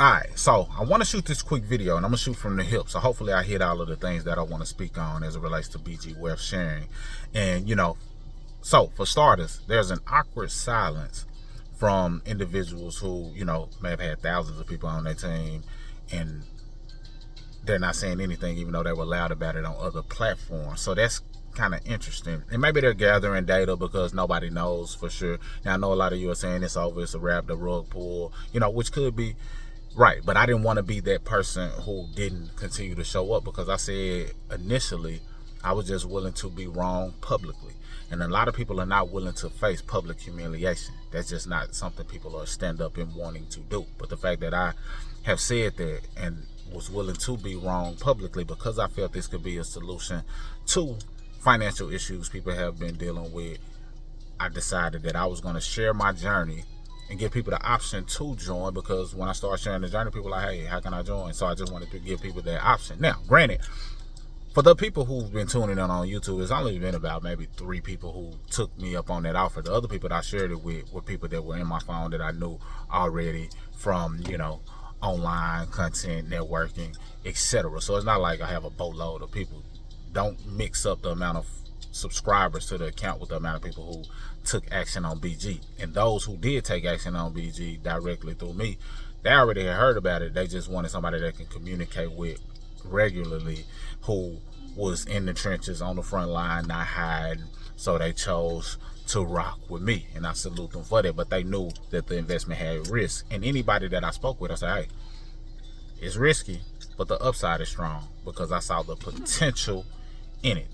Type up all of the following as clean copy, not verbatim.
Alright, so I want to shoot this quick video, and I'm going to shoot from the hip. So hopefully I hit all of the things that I want to speak on as it relates to BG wealth sharing. And, so for starters, there's an awkward silence from individuals who, may have had thousands of people on their team, and they're not saying anything even though they were loud about it on other platforms. So that's kind of interesting. And maybe they're gathering data because nobody knows for sure. Now, I know a lot of you are saying it's over, it's a wrap, the rug pull, which could be right, but I didn't want to be that person who didn't continue to show up, because I said initially I was just willing to be wrong publicly. And a lot of people are not willing to face public humiliation. That's just not something people are stand up and wanting to do. But the fact that I have said that and was willing to be wrong publicly because I felt this could be a solution to financial issues people have been dealing with, I decided that I was going to share my journey and give people the option to join, because when I start sharing the journey, people are like, hey, how can I join? So I just wanted to give people that option. Now, granted, for the people who've been tuning in on YouTube, it's only been about maybe 3 people who took me up on that offer. The other people that I shared it with were people that were in my phone that I knew already from, online content, networking, etc. So it's not like I have a boatload of people. Don't mix up the amount of subscribers to the account with the amount of people who took action on BG. And those who did take action on BG directly through me, they already had heard about it. They just wanted somebody they can communicate with regularly, who was in the trenches on the front line, not hiding. So they chose to rock with me, and I salute them for that. But they knew that the investment had risk. And anybody that I spoke with, I said, hey, it's risky, but the upside is strong, because I saw the potential in it,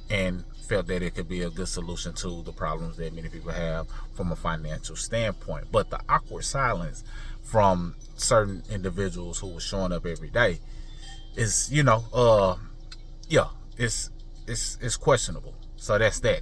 and felt that it could be a good solution to the problems that many people have from a financial standpoint. But the awkward silence from certain individuals who were showing up every day is, it's questionable. So that's that.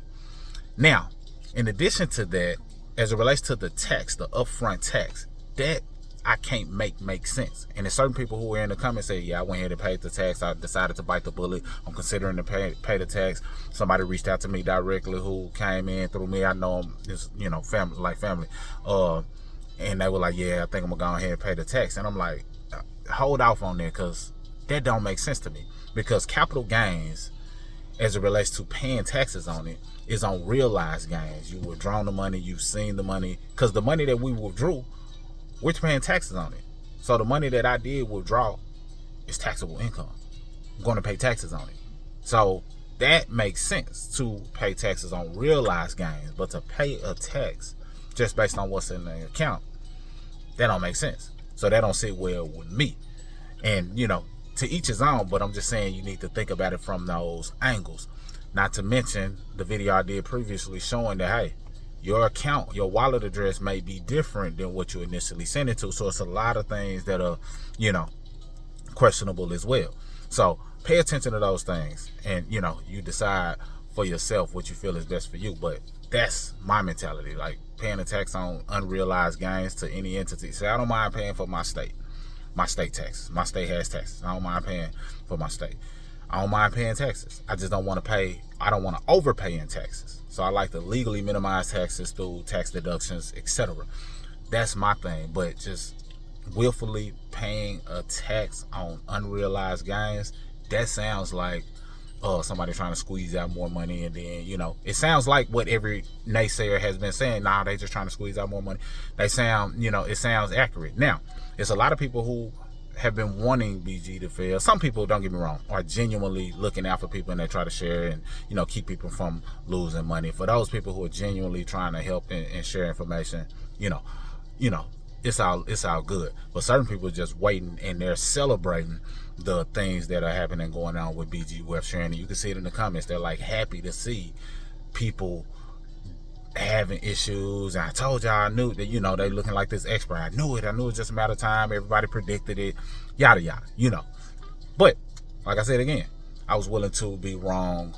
Now, in addition to that, as it relates to the tax, the upfront tax, that I can't make sense. And there's certain people who were in the comments say, yeah, I went ahead and paid the tax. I decided to bite the bullet. I'm considering to pay the tax. Somebody reached out to me directly who came in through me. I know them, it's, family. And they were like, yeah, I think I'm gonna go ahead and pay the tax. And I'm like, hold off on that, because that don't make sense to me. Because capital gains, as it relates to paying taxes on it, is on realized gains. You withdraw the money, you've seen the money, because the money that we withdrew, we're paying taxes on it. So the money that I did withdraw is taxable income. I'm going to pay taxes on it. So that makes sense, to pay taxes on realized gains. But to pay a tax just based on what's in the account, that don't make sense. So that don't sit well with me. And, to each his own, but I'm just saying you need to think about it from those angles. Not to mention the video I did previously showing that, hey, your account, your wallet address may be different than what you initially sent it to. So it's a lot of things that are, questionable as well. So pay attention to those things, and, you decide for yourself what you feel is best for you. But that's my mentality, like paying a tax on unrealized gains to any entity. So I don't mind paying for my state taxes. My state has taxes. I don't mind paying for my state. I don't mind paying taxes. I just don't want to I don't want to overpay in taxes. So I like to legally minimize taxes through tax deductions, etc. That's my thing. But just willfully paying a tax on unrealized gains, that sounds like somebody trying to squeeze out more money. And then, it sounds like what every naysayer has been saying. Nah, they just trying to squeeze out more money. They sound, it sounds accurate. Now, it's a lot of people who have been wanting BG to fail. Some people, don't get me wrong, are genuinely looking out for people, and they try to share and, keep people from losing money. For those people who are genuinely trying to help and share information, it's all good. But certain people are just waiting, and they're celebrating the things that are happening, going on with BG wealth sharing. And you can see it in the comments. They're like happy to see people having issues. And I told y'all, I knew that, they looking like this expert. I knew it was just a matter of time. Everybody predicted it, yada yada, But like I said again, I was willing to be wrong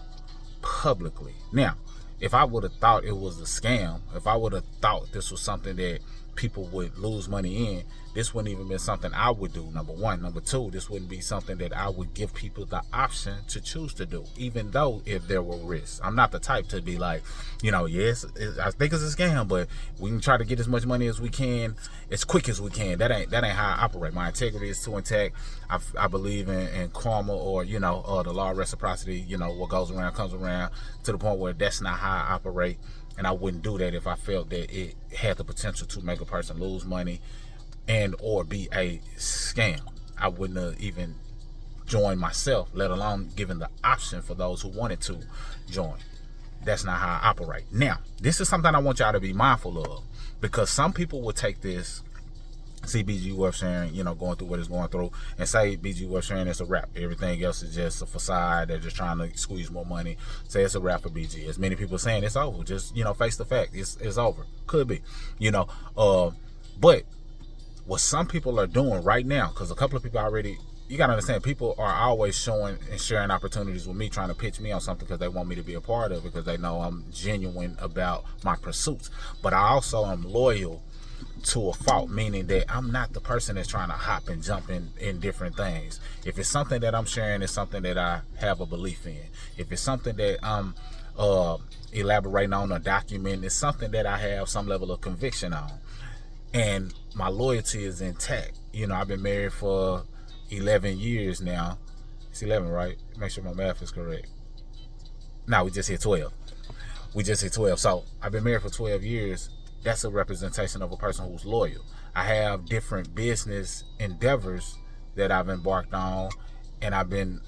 publicly. Now, if I would have thought it was a scam, if I would have thought this was something that people would lose money in, this wouldn't even be something I would do, number one. Number two, this wouldn't be something that I would give people the option to choose to do, even though if there were risks. I'm not the type to be like, yes, I think it's a scam, but we can try to get as much money as we can, as quick as we can. That ain't how I operate. My integrity is too intact. I believe in karma, or the law of reciprocity. What goes around comes around, to the point where that's not how I operate. And I wouldn't do that if I felt that it had the potential to make a person lose money and or be a scam. I wouldn't have even joined myself, let alone given the option for those who wanted to join. That's not how I operate. Now, this is something I want y'all to be mindful of, because some people will take this, see BG Worth Sharing, going through what it's going through, and say BG Worth Sharing is a wrap. Everything else is just a facade. They're just trying to squeeze more money. Say it's a wrap for BG. As many people saying it's over. Just, face the fact. It's over. Could be. But what some people are doing right now, because a couple of people already, you got to understand, people are always showing and sharing opportunities with me, trying to pitch me on something because they want me to be a part of it, because they know I'm genuine about my pursuits. But I also am loyal to a fault, meaning that I'm not the person that's trying to hop and jump in different things. If it's something that I'm sharing, it's something that I have a belief in. If it's something that I'm elaborating on or documenting, it's something that I have some level of conviction on. And my loyalty is intact. I've been married for 11 years now. It's 11, right? Make sure my math is correct. No, we just hit 12. So I've been married for 12 years. That's a representation of a person who's loyal. I have different business endeavors that I've embarked on, and I've been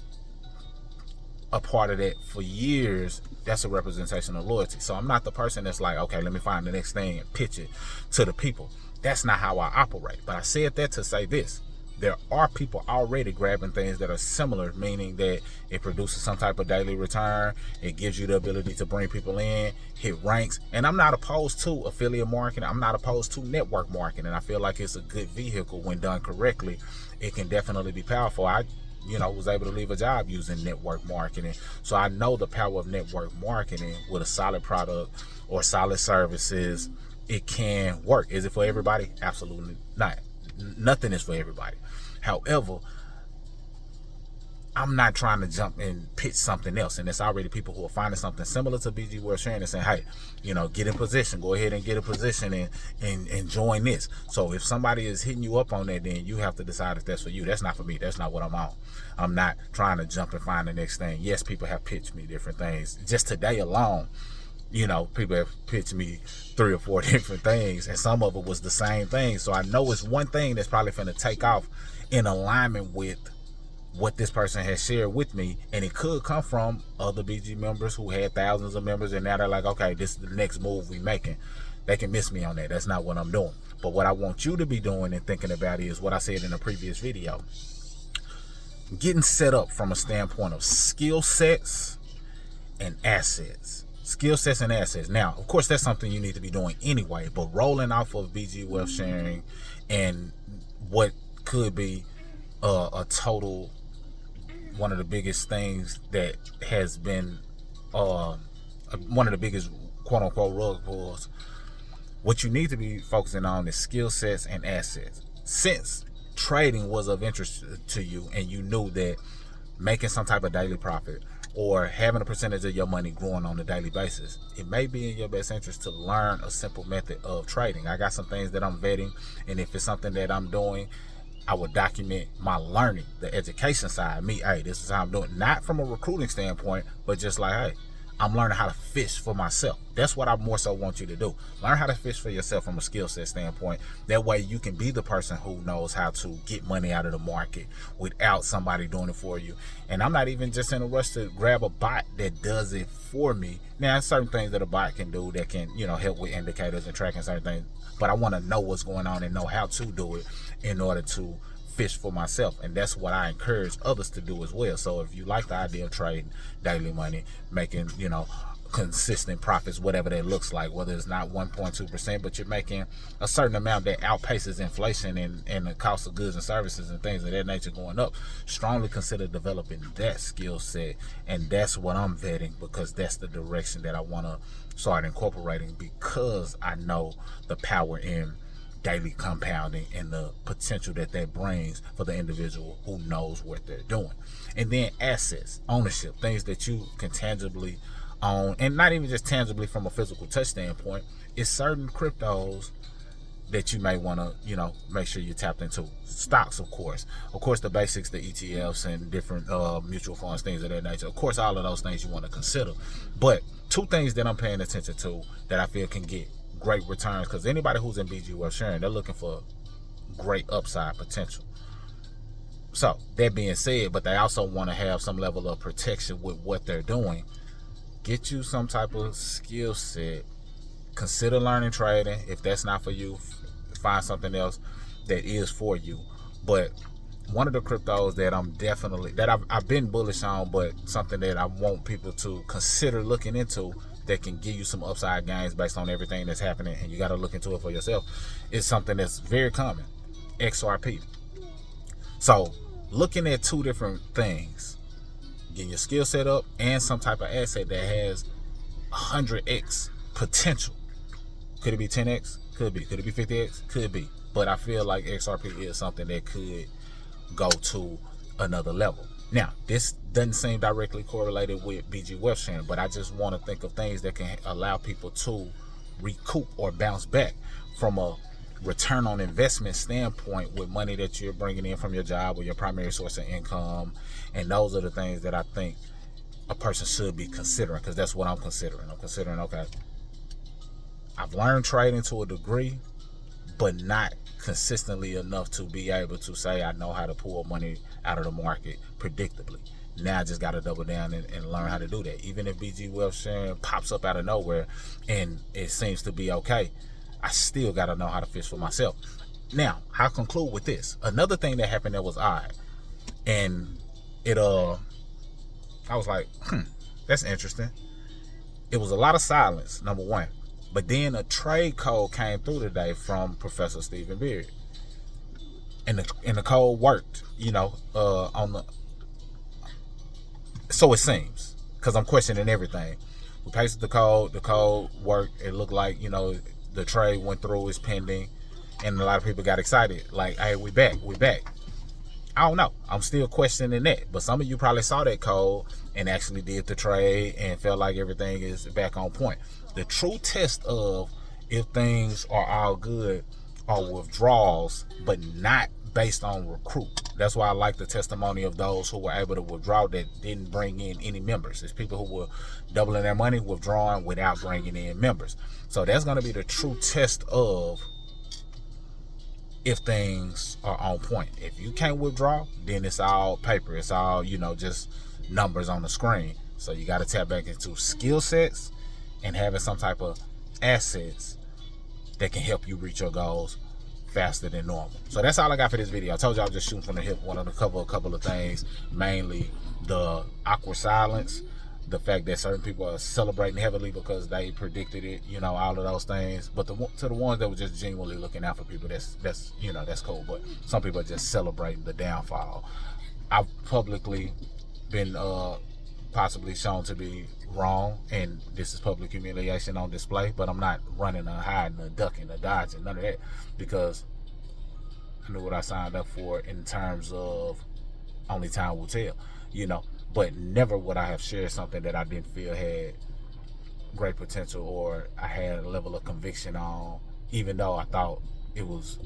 a part of that for years. That's a representation of loyalty. So I'm not the person that's like, okay, let me find the next thing and pitch it to the people. That's not how I operate. But I said that to say this. There are people already grabbing things that are similar, meaning that it produces some type of daily return. It gives you the ability to bring people in, hit ranks. And I'm not opposed to affiliate marketing. I'm not opposed to network marketing. I feel like it's a good vehicle when done correctly. It can definitely be powerful. I was able to leave a job using network marketing. So I know the power of network marketing with a solid product or solid services. It can work. Is it for everybody? Absolutely not. Nothing is for everybody. However, I'm not trying to jump and pitch something else. And there's already people who are finding something similar to BG World Sharing and saying, hey, get in position. Go ahead and get a position and join this. So if somebody is hitting you up on that, then you have to decide if that's for you. That's not for me. That's not what I'm on. I'm not trying to jump and find the next thing. Yes, people have pitched me different things. Just today alone, people have pitched me 3 or 4 different things, and some of it was the same thing. So I know it's one thing that's probably going to take off in alignment with what this person has shared with me, and it could come from other BG members who had thousands of members, and now they're like, okay, this is the next move we making. They can miss me on that. That's not what I'm doing. But what I want you to be doing and thinking about is what I said in a previous video. Getting set up from a standpoint of skill sets and assets. Skill sets and assets. Now, of course, that's something you need to be doing anyway, but rolling off of BG Wealth Sharing and what could be a total, one of the biggest things that has been one of the biggest quote unquote rug pulls, what you need to be focusing on is skill sets and assets. Since trading was of interest to you and you knew that making some type of daily profit or having a percentage of your money growing on a daily basis, it may be in your best interest to learn a simple method of trading. I got some things that I'm vetting, and if it's something that I'm doing, I will document my learning, the education side. Hey, this is how I'm doing. Not from a recruiting standpoint, but just like, hey, I'm learning how to fish for myself. That's what I more so want you to do. Learn how to fish for yourself from a skill set standpoint. That way you can be the person who knows how to get money out of the market without somebody doing it for you. And I'm not even just in a rush to grab a bot that does it for me. Now, there's certain things that a bot can do that can, help with indicators and tracking certain things. But I want to know what's going on and know how to do it in order to fish for myself. And that's what I encourage others to do as well. So if you like the idea of trading daily money, making consistent profits, whatever that looks like, whether it's not 1.2%, but you're making a certain amount that outpaces inflation and the cost of goods and services and things of that nature going up, strongly consider developing that skill set. And that's what I'm vetting, because that's the direction that I want to start incorporating, because I know the power in daily compounding and the potential that brings for the individual who knows what they're doing. And then assets, ownership, things that you can tangibly own, and not even just tangibly from a physical touch standpoint, is certain cryptos that you may want to, make sure you tapped into. Stocks, of course, the basics, the ETFs and different mutual funds, things of that nature. Of course, all of those things you want to consider. But two things that I'm paying attention to that I feel can get great returns, because anybody who's in BG Wealth sharing, they're looking for great upside potential. So that being said, but they also want to have some level of protection with what they're doing. Get you some type of skill set. Consider learning trading. If that's not for you, find something else that is for you. But one of the cryptos that I've been bullish on, but something that I want people to consider looking into that can give you some upside gains based on everything that's happening, and you got to look into it for yourself, is something that's very common: XRP. So looking at two different things, getting your skill set up and some type of asset that has 100x potential. Could it be 10x? Could be. Could it be 50x? Could be. But I feel like XRP is something that could go to another level. Now, this doesn't seem directly correlated with BG Wealth sharing, but I just want to think of things that can allow people to recoup or bounce back from a return on investment standpoint with money that you're bringing in from your job or your primary source of income. And those are the things that I think a person should be considering, because that's what I'm considering. I'm considering, okay, I've learned trading to a degree, but not consistently enough to be able to say I know how to pull money out of the market predictably. Now I just got to double down and learn how to do that. Even if BG Wealth sharing pops up out of nowhere and it seems to be okay, I still got to know how to fish for myself. Now, I'll conclude with this. Another thing that happened that was odd, and I was like, that's interesting. It was a lot of silence, number one. But then a trade code came through today from Professor Stephen Beard. And the code worked, so it seems, because I'm questioning everything. We pasted the code worked. It looked like, the trade went through, it's pending, and a lot of people got excited. Like, hey, we back. I don't know. I'm still questioning that. But some of you probably saw that code and actually did the trade and felt like everything is back on point. The true test of if things are all good are withdrawals, but not based on recruit. That's why I like the testimony of those who were able to withdraw that didn't bring in any members. It's people who were doubling their money, withdrawing without bringing in members. So that's going to be the true test of if things are on point. If you can't withdraw, then it's all paper. It's all, just numbers on the screen. So you got to tap back into skill sets and having some type of assets that can help you reach your goals faster than normal. So that's all I got for this video. I told you I was just shooting from the hip. Wanted to cover a couple of things, mainly the awkward silence, the fact that certain people are celebrating heavily because they predicted it, all of those things. But to the ones that were just genuinely looking out for people, that's cool. But some people are just celebrating the downfall. I've publicly been possibly shown to be wrong, and this is public humiliation on display, but I'm not running or hiding or ducking or dodging, none of that, because I knew what I signed up for in terms of only time will tell, but never would I have shared something that I didn't feel had great potential or I had a level of conviction on, even though I thought it was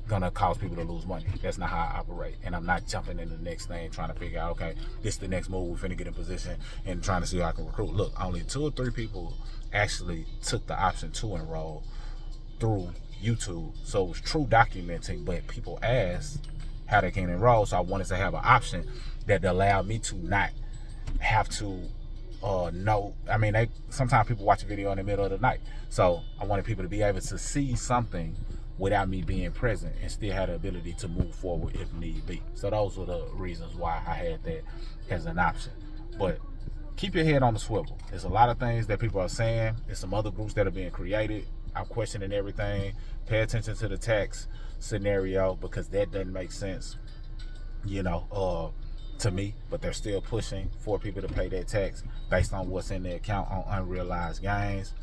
gonna cause people to lose money. That's not how I operate. And I'm not jumping in the next thing trying to figure out, okay, this is the next move, we're finna get in position and trying to see how I can recruit. Look, only 2 or 3 people actually took the option to enroll through YouTube. So it was true documenting, but people asked how they can enroll. So I wanted to have an option that allowed me to not have to know. I mean, sometimes people watch a video in the middle of the night. So I wanted people to be able to see something without me being present and still have the ability to move forward if need be. So those were the reasons why I had that as an option. But keep your head on the swivel. There's a lot of things that people are saying. There's some other groups that are being created. I'm questioning everything. Pay attention to the tax scenario, because that doesn't make sense, to me. But they're still pushing for people to pay that tax based on what's in their account on unrealized gains.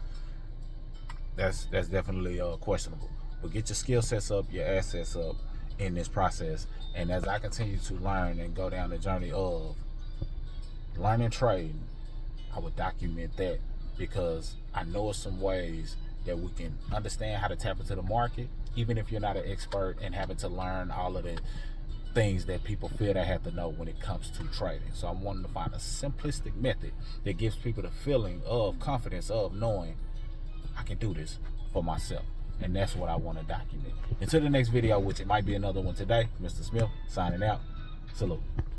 That's definitely questionable. But get your skill sets up, your assets up in this process. And as I continue to learn and go down the journey of learning trading, I would document that, because I know some ways that we can understand how to tap into the market, even if you're not an expert and having to learn all of the things that people feel they have to know when it comes to trading. So I'm wanting to find a simplistic method that gives people the feeling of confidence of knowing I can do this for myself. And that's what I want to document. Until the next video, which it might be another one today, Mr. Smith signing out. Salute.